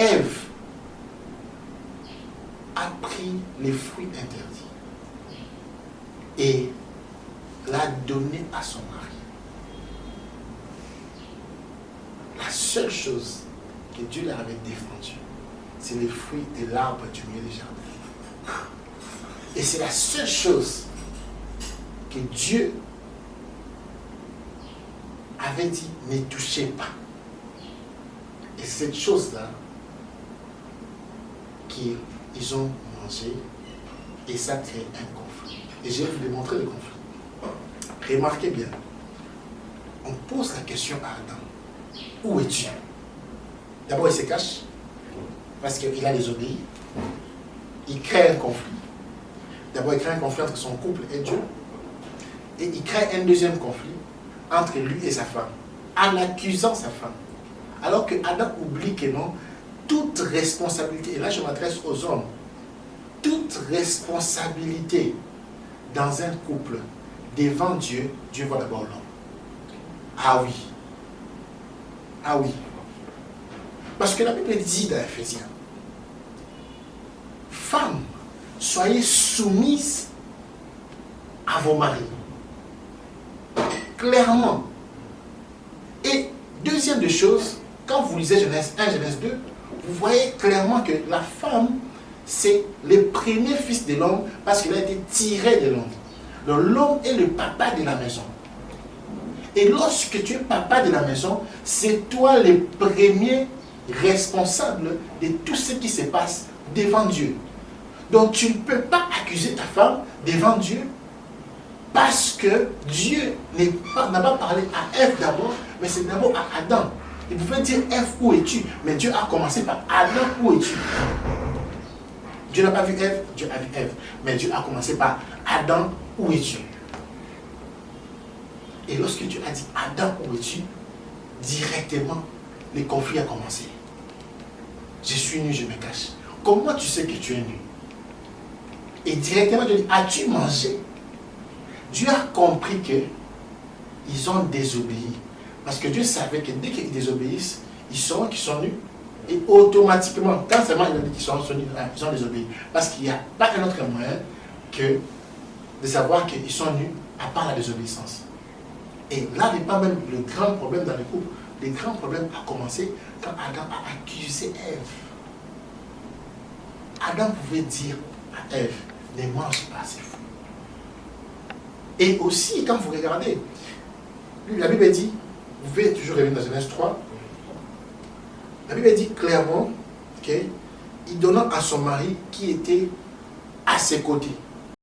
Ève a pris les fruits interdits et l'a donné à son mari. La seule chose que Dieu leur avait défendue, c'est les fruits de l'arbre du milieu du jardin. Et c'est la seule chose que Dieu avait dit, ne touchez pas. Et cette chose-là, qu'ils ont mangé, et ça crée un conflit. Et je vais vous démontrer le conflit. Remarquez bien, on pose la question à Adam, où es-tu? D'abord, il se cache, parce qu'il a désobéi. Il crée un conflit. D'abord, il crée un conflit entre son couple et Dieu. Et il crée un deuxième conflit entre lui et sa femme, en accusant sa femme. Alors que Adam oublie que non, toute responsabilité, et là je m'adresse aux hommes, toute responsabilité dans un couple devant Dieu, Dieu voit d'abord l'homme. Ah oui. Ah oui. Parce que la Bible dit dans Ephésiens, femmes, soyez soumises à vos maris. Clairement. Et deuxième des choses, quand vous lisez Genèse 1, Genèse 2, vous voyez clairement que la femme, c'est le premier fils de l'homme parce qu'il a été tiré de l'homme. Donc l'homme est le papa de la maison. Et lorsque tu es papa de la maison, c'est toi le premier responsable de tout ce qui se passe devant Dieu. Donc tu ne peux pas accuser ta femme devant Dieu parce que Dieu n'a pas parlé à Ève d'abord, mais c'est d'abord à Adam. Il pouvait dire Ève, où es-tu? Mais Dieu a commencé par Adam, où es-tu? Dieu n'a pas vu Ève, Dieu a vu Ève. Mais Dieu a commencé par Adam, où es-tu? Et lorsque Dieu a dit Adam, où es-tu? Directement, le conflit a commencé. Je suis nu, je me cache. Comment tu sais que tu es nu? Et directement, Dieu dit, as-tu mangé? Dieu a compris qu'ils ont désobéi. Parce que Dieu savait que dès qu'ils désobéissent, ils sauront qu'ils sont nus. Et automatiquement, quand seulement il a dit qu'ils sont nus, ils ont désobéi. Parce qu'il n'y a pas un autre moyen que de savoir qu'ils sont nus à part la désobéissance. Et là n'est pas même le grand problème dans le couple. Le grand problème a commencé quand Adam a accusé Ève. Adam pouvait dire à Ève, ne mange pas, c'est fou. Et aussi, quand vous regardez, la Bible dit, vous pouvez toujours revenir dans Genèse 3, la Bible dit clairement qu'il donnant à son mari qui était à ses côtés.